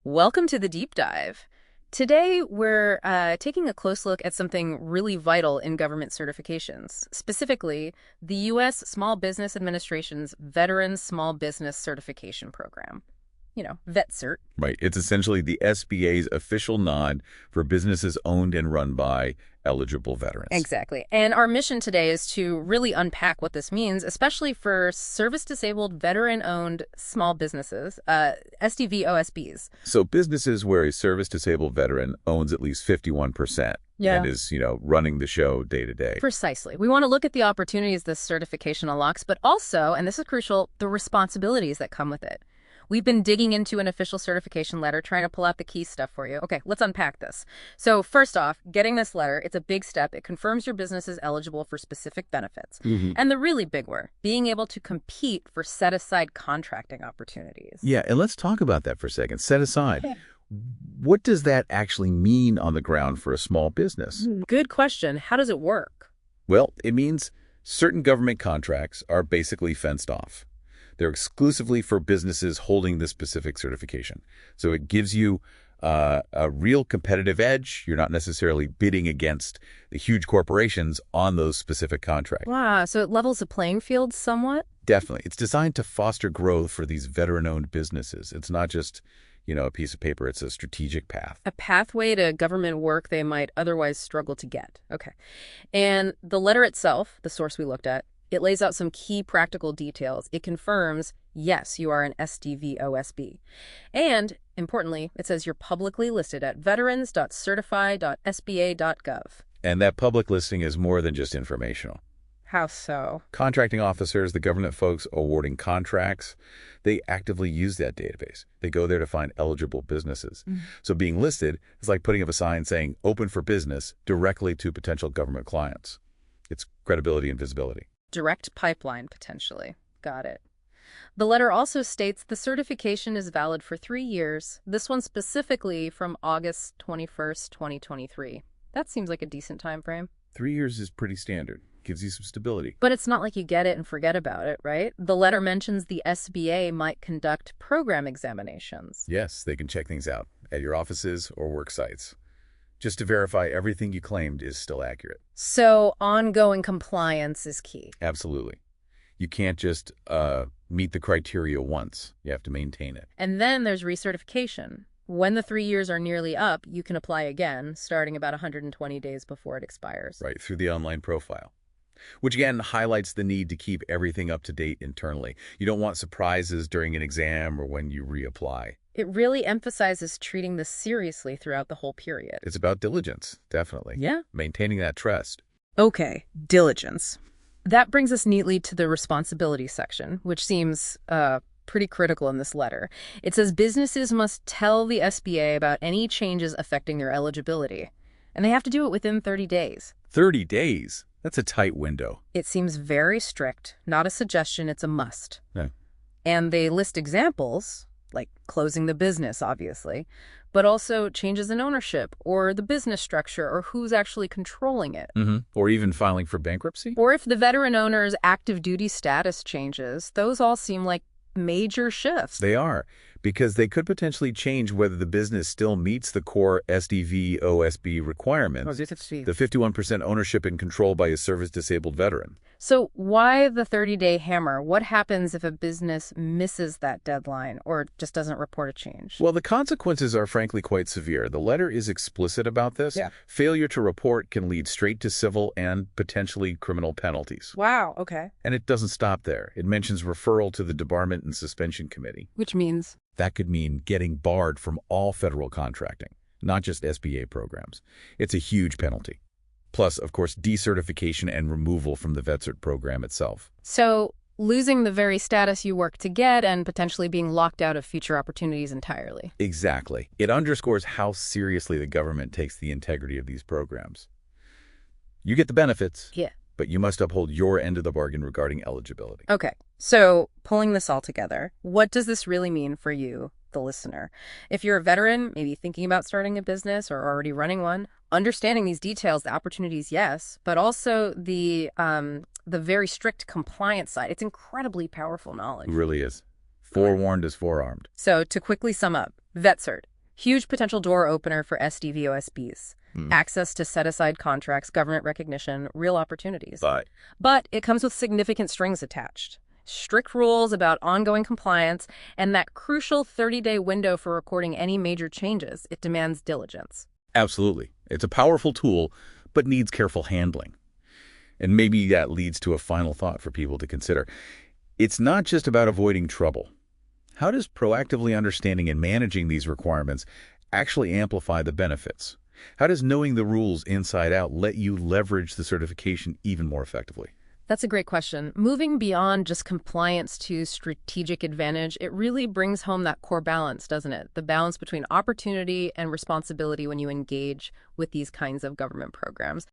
Welcome to the deep dive. Today, we're taking a close look at something really vital in government certifications, specifically the U.S. Small Business Administration's Veterans Small Business Certification Program. VetCert. Right. It's essentially the SBA's official nod for businesses owned and run by eligible veterans. Exactly. And our mission today is to really unpack what this means, especially for service-disabled, veteran-owned small businesses, SDV-OSBs. So businesses where a service-disabled veteran owns at least 51% and is, running the show day to day. Precisely. We want to look at the opportunities this certification unlocks, but also, and this is crucial, the responsibilities that come with it. We've been digging into an official certification letter, trying to pull out the key stuff for you. Okay, let's unpack this. So first off, getting this letter, it's a big step. It confirms your business is eligible for specific benefits. And the really big one, being able to compete for set-aside contracting opportunities. Yeah, and let's talk about that for a second. Set aside. What does that actually mean on the ground for a small business? Good question. How does it work? Well, it means certain government contracts are basically fenced off. They're exclusively for businesses holding this specific certification. So it gives you a real competitive edge. You're not necessarily bidding against the huge corporations on those specific contracts. Wow, so it levels the playing field somewhat? Definitely. It's designed to foster growth for these veteran-owned businesses. It's not just, a piece of paper. It's a strategic path. A pathway to government work they might otherwise struggle to get. Okay. And the letter itself, the source we looked at, it lays out some key practical details. It confirms, yes, you are an SDV-OSB. And, importantly, it says you're publicly listed at veterans.certify.sba.gov. And that public listing is more than just informational. How so? Contracting officers, the government folks awarding contracts, they actively use that database. They go there to find eligible businesses. So being listed is like putting up a sign saying, open for business, directly to potential government clients. It's credibility and visibility. Direct pipeline, potentially. Got it. The letter also states the certification is valid for 3 years, this one specifically from August 21st, 2023. That seems like a decent time frame. 3 years is pretty standard. Gives you some stability. But it's not like you get it and forget about it, right? The letter mentions the SBA might conduct program examinations. Yes, they can check things out at your offices or work sites, just to verify everything you claimed is still accurate. So ongoing compliance is key. Absolutely. You can't just meet the criteria once. You have to maintain it. And then there's recertification. When the 3 years are nearly up, you can apply again, starting about 120 days before it expires. Right, through the online profile, which again highlights the need to keep everything up to date internally. You don't want surprises during an exam or when you reapply. It really emphasizes treating this seriously throughout the whole period. It's about diligence, definitely. Yeah. Maintaining that trust. Okay, diligence. That brings us neatly to the responsibility section, which seems pretty critical in this letter. It says businesses must tell the SBA about any changes affecting their eligibility, and they have to do it within 30 days. 30 days? That's a tight window. It seems very strict, not a suggestion, it's a must. Yeah. And they list examples, like closing the business, obviously, but also changes in ownership or the business structure or who's actually controlling it. Or even filing for bankruptcy? Or if the veteran owner's active duty status changes, those all seem like major shifts. They are, because they could potentially change whether the business still meets the core SDV-OSB requirements, the 51% ownership and control by a service-disabled veteran. So why the 30-day hammer? What happens if a business misses that deadline or just doesn't report a change? Well, the consequences are frankly quite severe. The letter is explicit about this. Yeah. Failure to report can lead straight to civil and potentially criminal penalties. Wow, okay. And it doesn't stop there. It mentions referral to the Debarment and Suspension Committee. Which means? That could mean getting barred from all federal contracting, not just SBA programs. It's a huge penalty. Plus, of course, decertification and removal from the VetCert program itself. So losing the very status you work to get and potentially being locked out of future opportunities entirely. Exactly. It underscores how seriously the government takes the integrity of these programs. You get the benefits. Yeah. But you must uphold your end of the bargain regarding eligibility. Okay, so pulling this all together, what does this really mean for you, the listener? If you're a veteran, maybe thinking about starting a business or already running one, understanding these details, the opportunities, yes, but also the very strict compliance side, it's incredibly powerful knowledge. It really is. Forewarned is forearmed. So to quickly sum up, VetCert. Huge potential door opener for SDVOSBs. Access to set-aside contracts, government recognition, real opportunities. But it comes with significant strings attached. Strict rules about ongoing compliance, and that crucial 30-day window for recording any major changes. It demands diligence. Absolutely. It's a powerful tool, but needs careful handling. And maybe that leads to a final thought for people to consider. It's not just about avoiding trouble. How does proactively understanding and managing these requirements actually amplify the benefits? How does knowing the rules inside out let you leverage the certification even more effectively? That's a great question. Moving beyond just compliance to strategic advantage, it really brings home that core balance, doesn't it? The balance between opportunity and responsibility when you engage with these kinds of government programs.